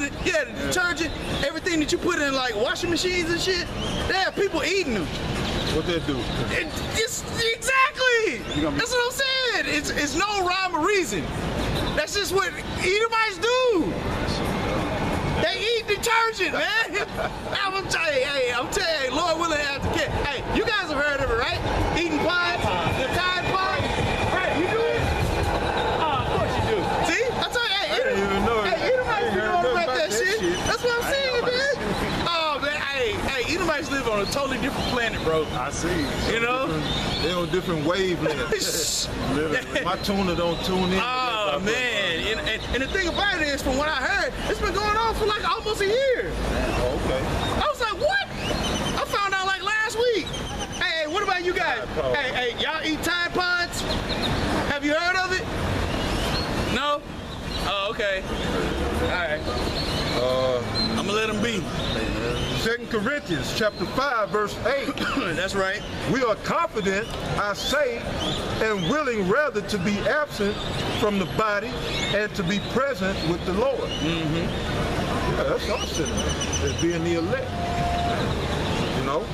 put in, the detergent, everything that you put in like washing machines and shit, they have people eating them. What they do? Exactly. That's what I'm saying. It's no rhyme or reason. That's just what Edom'S do. They eat detergent, man. I'm telling you, Lord willing, after care. Hey, you guys have heard of it, right? Eating pods, the Tide Pod. Right, you do it? Of course you do. See? I tell you, I didn't even know it. Edom'S be knowing about that shit. That's what I'm saying, man. Oh, man, hey, Edom'S live on a totally different planet, bro. I see. You know? They're on different wavelengths. My tuner don't tune in. Oh, man. And the thing about it is, from what I heard, it's been going on for like almost a year. Oh, okay. I was like, what? I found out like last week. Hey, what about you guys? Hey, y'all eat Tide Pods? Have you heard of it? No? Oh, okay. All right. I'm gonna let them be. 2 Corinthians chapter 5, verse 8. That's right. We are confident, I say, and willing rather to be absent from the body and to be present with the Lord. Yeah, that's awesome. As being the elect. You know?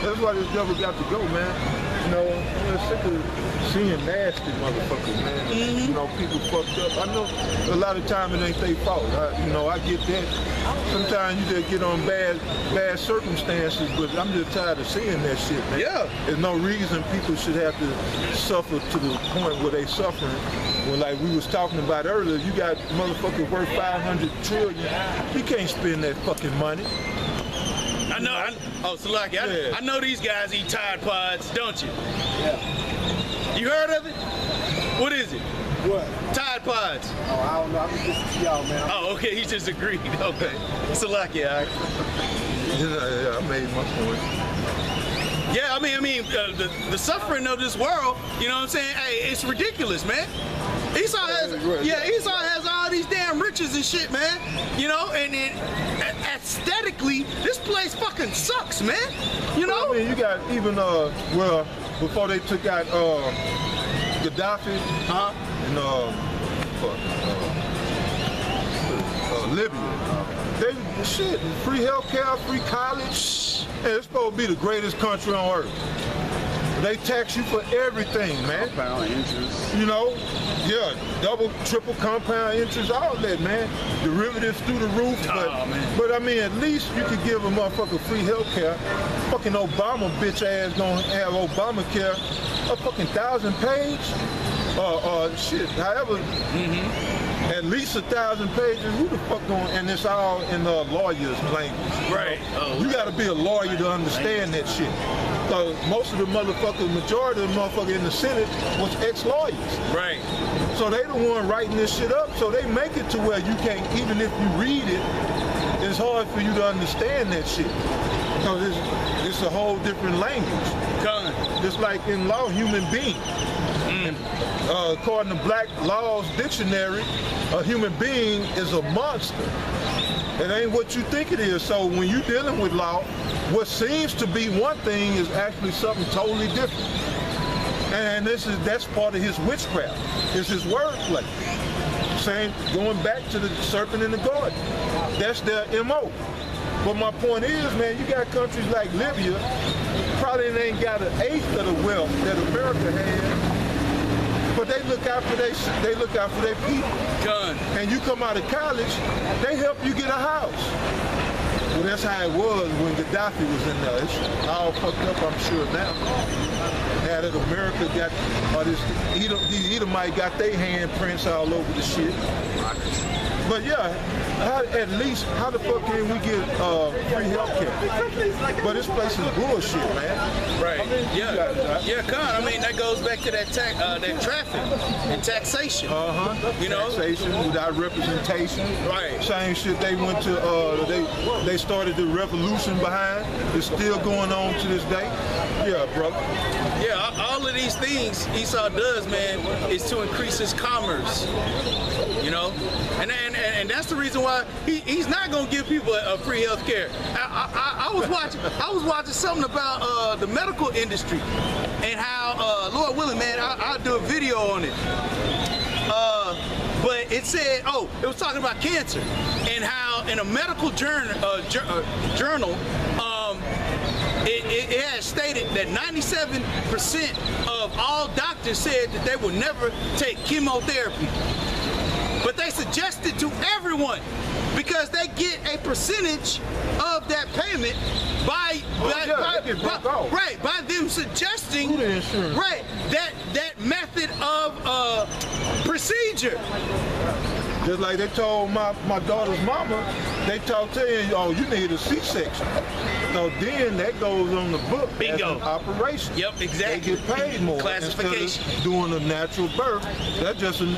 That's why this devil got to go, man. You know, I'm sick of seeing nasty motherfuckers, man. You know, people fucked up. I know a lot of time it ain't their fault. I get that. Sometimes you just get on bad circumstances, but I'm just tired of seeing that shit, man. Yeah. There's no reason people should have to suffer to the point where they suffering. Well, like we was talking about earlier, you got motherfuckers worth 500 trillion. You can't spend that fucking money. I know. I know these guys eat Tide Pods, don't you? Yeah. You heard of it? What is it? What? Tide Pods. Oh, I don't know. I'm just listening to y'all, man. Oh, okay. He just agreed. Okay. Salaki, all right. Yeah, I made my point. Yeah, I mean, the suffering of this world, you know what I'm saying? Hey, it's ridiculous, man. Esau has all these damn riches and shit, man. You know, and aesthetically, this place fucking sucks, man. You know? I mean, you got even, well, before they took out Gaddafi and Libya, they shit, free healthcare, free college. Hey, it's supposed to be the greatest country on earth. They tax you for everything, man. Compound interest. You know, yeah, double, triple compound interest, all that, man. Derivatives through the roof, but I mean, at least you could give a motherfucker free healthcare. Fucking Obama bitch ass gonna have Obamacare, a fucking 1,000-page, shit, however, at least 1,000 pages. Who the fuck going? And it's all in the lawyer's language. Right. You got to be a lawyer to understand that shit. So most of the motherfuckers, majority of the motherfuckers in the Senate was ex-lawyers. Right. So they the one writing this shit up. So they make it to where you can't, even if you read it, it's hard for you to understand that shit. So it's a whole different language. Just like in law, human being. And, according to Black Law's Dictionary, a human being is a monster. It ain't what you think it is. So when you're dealing with law, what seems to be one thing is actually something totally different. And that's part of his witchcraft. It's his wordplay. Saying, going back to the serpent in the garden. That's their MO. But my point is, man, you got countries like Libya, probably ain't got an eighth of the wealth that America has. But they look out for their people. And you come out of college, they help you get a house. Well, that's how it was when Gaddafi was in there. It's all fucked up, I'm sure now. Now that America got all this, these Edomite got their handprints all over the shit. But yeah, at least how the fuck can we get free healthcare? But this place is bullshit, man. Right. I mean, that goes back to that traffic and taxation. You know, taxation without representation. Right. Same shit they went to. They started the revolution behind. It's still going on to this day. Yeah, brother. Yeah, all of these things Esau does, man, is to increase his commerce. You know, and that's the reason why he's not gonna give people a free health care. I was watching something about the medical industry and how Lord willing, man, I'll do a video on it. but it said, oh, it was talking about cancer and how in a medical journal, it has stated that 97% of all doctors said that they would never take chemotherapy. But they suggested to everyone because they get a percentage of that payment by them suggesting that method of procedure. Just like they told my daughter's mama, they talked to her, oh, you need a C-section. So then that goes on the book. Bingo. As an operation. Yep, exactly. They get paid more. Classification. Instead of doing a natural birth.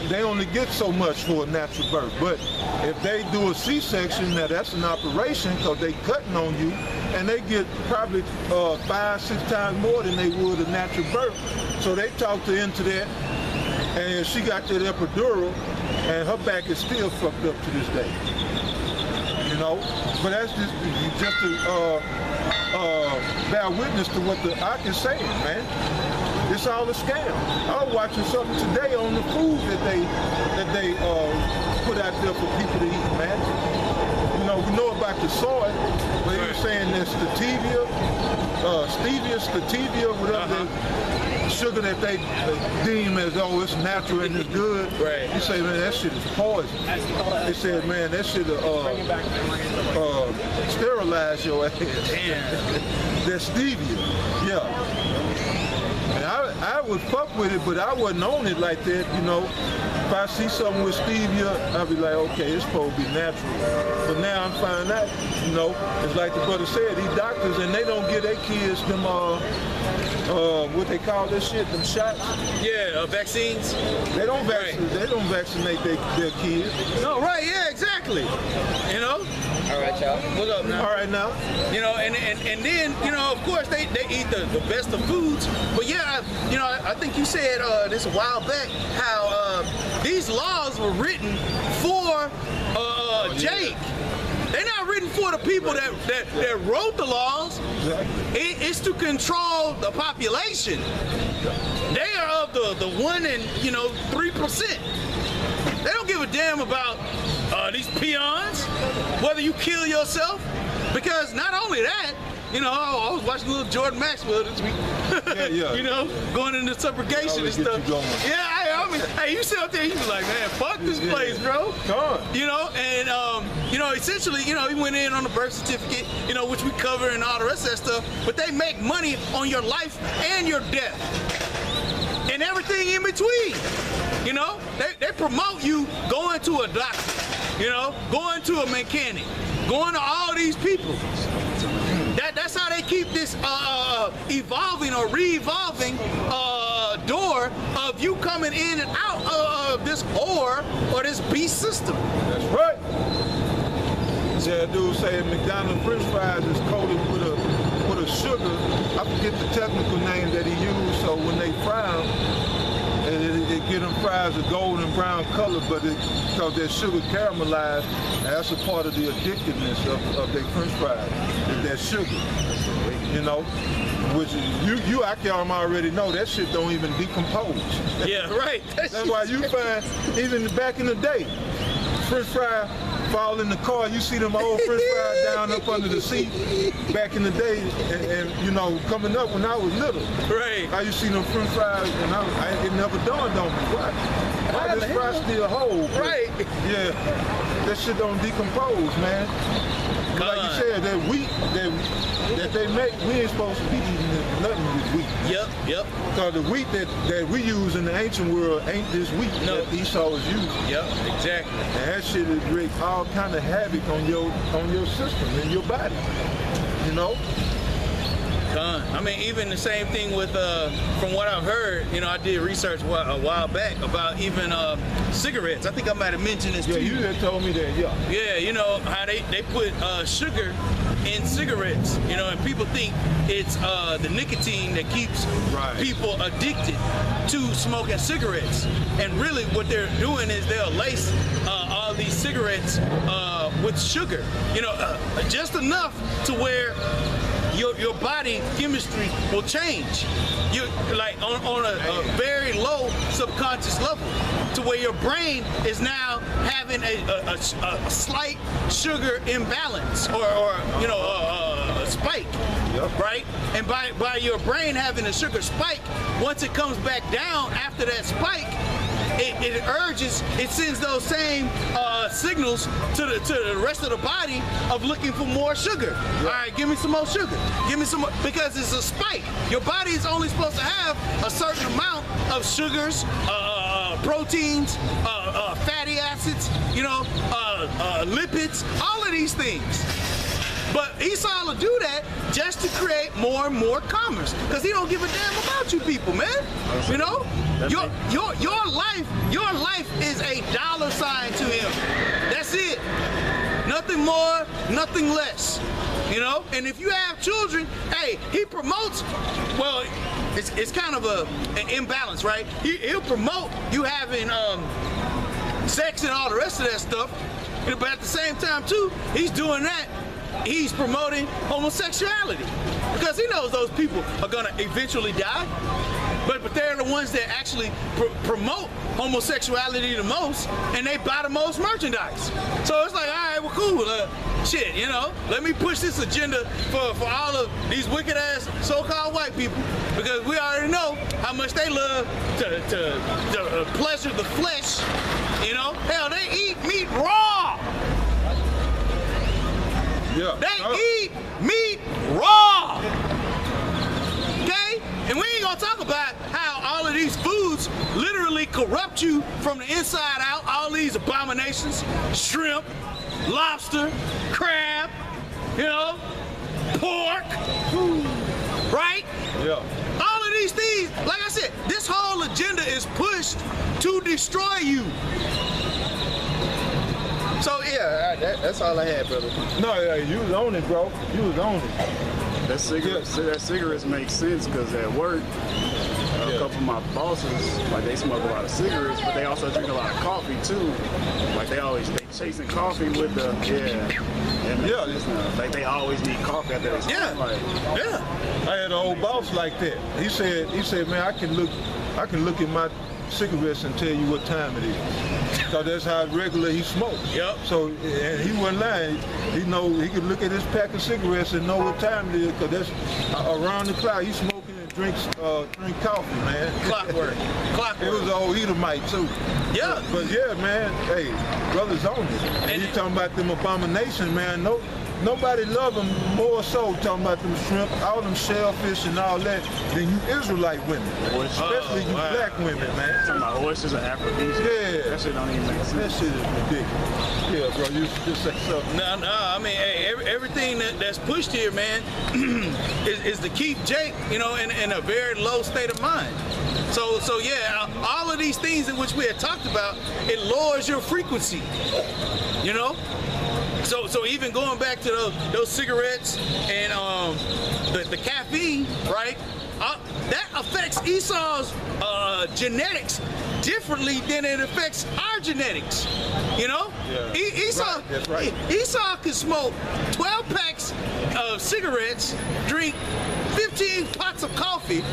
They only get so much for a natural birth. But if they do a C-section, now that's an operation because they cutting on you, and they get probably 5-6 times more than they would a natural birth. So they talked her into that, and she got that epidural, and her back is still fucked up to this day. You know, but that's just to bear witness to what the Ak is saying, man. It's all a scam. I was watching something today on the food that they put out there for people to eat, man. You know, we know about the soy, but he was saying that stevia, whatever. Sugar that they deem as though it's natural and it's good. Right. You say, man, that shit is poison. They said, man, that shit sterilize your ass. Damn. That stevia, yeah. And I would fuck with it, but I wasn't on it like that, you know. If I see something with stevia, I'll be like, okay, it's supposed to be natural. But now I'm finding out, you know, it's like the brother said, these doctors, and they don't give their kids them, what they call this shit, them shots. Yeah, vaccines. They don't vaccinate their kids. No, right, yeah, exactly. You know? All right, y'all. What's up now? All right now. You know, and then, you know, of course they eat the best of foods. But yeah, you know, I think you said this a while back how these laws were written for Jake. They're not written for the people that wrote the laws. It's to control the population. They are of the 1 and 3%. They don't give a damn about these peons, whether you kill yourself, because not only that, you know, I was watching a little Jordan Maxwell this week. Yeah. You know, going into subrogation and stuff. Yeah, I mean, hey, you sit up there, you be like, man, fuck this place, bro. Come on. You know, and you know, essentially, you know, he went in on the birth certificate, you know, which we cover and all the rest of that stuff. But they make money on your life and your death, and everything in between. You know, they promote you going to a doctor, you know, going to a mechanic, going to all these people. That's how they keep this evolving or re-evolving door of you coming in and out of this whore or this beast system. That's right. Yeah, dude saying McDonald's French fries is coated with a sugar. I forget the technical name that he used. So when they fry them, it get them fries a golden brown color, but because their sugar caramelized, that's a part of the addictiveness of their French fries. Is that sugar, you know? Which you I can already know that shit don't even decompose. Yeah, right. That's why you find even back in the day, French fry fall in the car. You see them old French fries down up under the seat back in the day, and you know, coming up when I was little. Right. I used to see them French fries, and it never dawned on me. Why this fry still whole? Right. Yeah, that shit don't decompose, man. Like you said, that wheat that they make, we ain't supposed to be eating nothing with wheat. Yep. Because the wheat that we use in the ancient world ain't this wheat that Esau is using. Yep, exactly. And that shit is wreak all kind of havoc on your system and your body. You know? I mean, even the same thing with, from what I've heard, you know, I did research a while back about even cigarettes. I think I might have mentioned this to you. Yeah, you had told me that, yeah. Yeah, you know, how they put sugar in cigarettes, you know, and people think it's the nicotine that keeps people addicted to smoking cigarettes. And really what they're doing is they'll lace all these cigarettes with sugar, you know, just enough to where your body chemistry will change. You like on a very low subconscious level, to where your brain is now having a slight sugar imbalance or a spike, right? And by your brain having a sugar spike, once it comes back down after that spike, it sends those same signals to the rest of the body of looking for more sugar. All right, give me some more sugar. Give me some more, because it's a spike. Your body is only supposed to have a certain amount of sugars, proteins, fatty acids, lipids, all of these things. But Esau will do that just to create more and more commerce, because he don't give a damn about you people, man. You know, your life is a dollar sign to him. That's it. Nothing more, nothing less. You know, and if you have children, hey, he promotes. Well, it's kind of an imbalance, right? He'll promote you having sex and all the rest of that stuff, but at the same time too, he's doing that. He's promoting homosexuality, because he knows those people are gonna eventually die, but they're the ones that actually promote homosexuality the most, and they buy the most merchandise. So it's like, all right, well, cool, shit, let me push this agenda for all of these wicked ass so-called white people, because we already know how much they love to pleasure the flesh. Hell, they eat meat raw. Yeah. They eat meat raw. Okay? And we ain't gonna talk about how all of these foods literally corrupt you from the inside out. All these abominations, shrimp, lobster, crab, pork, right? Yeah. All of these things, like I said, this whole agenda is pushed to destroy you. So yeah, that's all I had, brother. No, yeah, you was on it, bro. You was on it. That cigarettes make sense, because at work, a couple of my bosses, like, they smoke a lot of cigarettes, but they also drink a lot of coffee too. Like, they chasing coffee with the like, they always need coffee after they smoke. I had an old boss like that. He said, man, I can look at my cigarettes and tell you what time it is. So that's how regular he smoked. Yep. So, and he wasn't lying. He could look at his pack of cigarettes and know what time it is, because that's around the clock. He's smoking and drink coffee, man. Clockwork. It was an old Edom'S too. Yeah. But yeah, man, hey, brothers on it. And you talking about them abominations, man. Nobody love them more so, talking about them shrimp, all them shellfish and all that, than you Israelite women. Especially you black women, man. Talking about oysters and aphrodisiacs. Yeah. That shit don't even make sense. That shit is ridiculous. Yeah, bro, you just say something. No, I mean, hey, everything that's pushed here, man, is to keep Jake, in a very low state of mind. So yeah, all of these things in which we had talked about, it lowers your frequency, So even going back to those cigarettes and the caffeine, right? That affects Esau's genetics differently than it affects our genetics. Yeah. Esau, that's right. Esau could smoke 12 packs of cigarettes, drink 15 pots of coffee,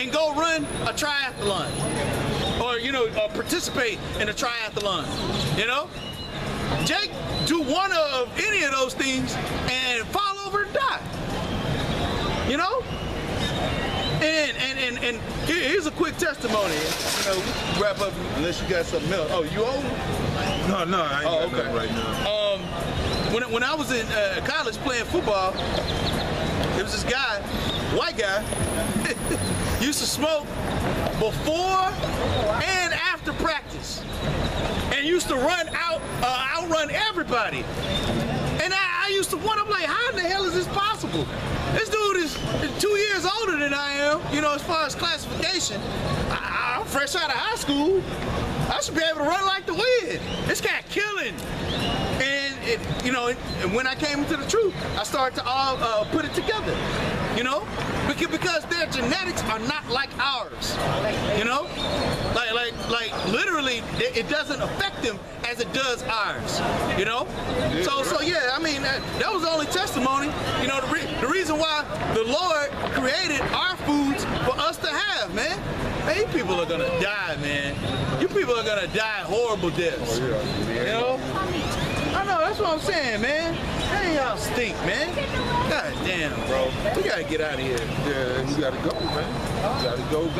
and go run a triathlon, or participate in a triathlon. Jake do one of any of those things and fall over and die. And here's a quick testimony. We wrap up unless you got something else. Oh, you old? No, I ain't got nothing right now. When I was in college playing football, there was this guy, white guy, used to smoke before and after practice, and used to outrun everybody. And I used to wonder, I'm like, how in the hell is this possible? This dude is 2 years older than I am, as far as classification. I'm fresh out of high school. I should be able to run like the wind. This guy killing. And you know, and when I came into the truth, I started to put it together, you know, because their genetics are not like ours, you know, like literally, it doesn't affect them as it does ours, you know. So yeah, I mean, that was the only testimony, you know, the reason why the Lord created our foods for us to have, man. Man, you people are gonna die, man. You people are gonna die horrible deaths. You know? I know, that's what I'm saying, man. Hey, y'all stink, man. God damn, bro. We gotta get out of here. Yeah, you gotta go, man. Gotta go. You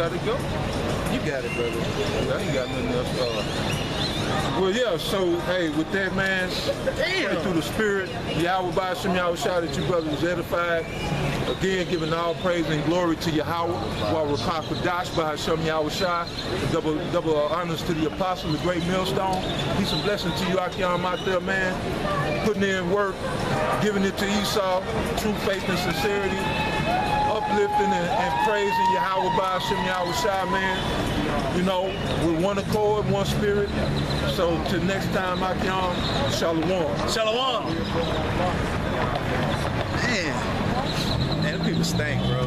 got it, brother. I ain't got nothing else. Well, yeah, so, hey, with that, man, pray through the Spirit, Yahweh Ba'Shem Yahweh Shah, that you brothers was edified. Again, giving all praise and glory to Yahweh, while Rakah Kodash Ba'Shem Yahweh Shah. Double honors to the apostle, the great millstone. Peace and blessing to you, Akiam, out there, man. Putting in work, giving it to Esau, true faith and sincerity, uplifting and praising Yahweh Ba'Shem Yahweh Shah, man. You know, with one accord, one spirit. So till next time, Akiam, Shalom. Shalom. Man, them people stink, bro.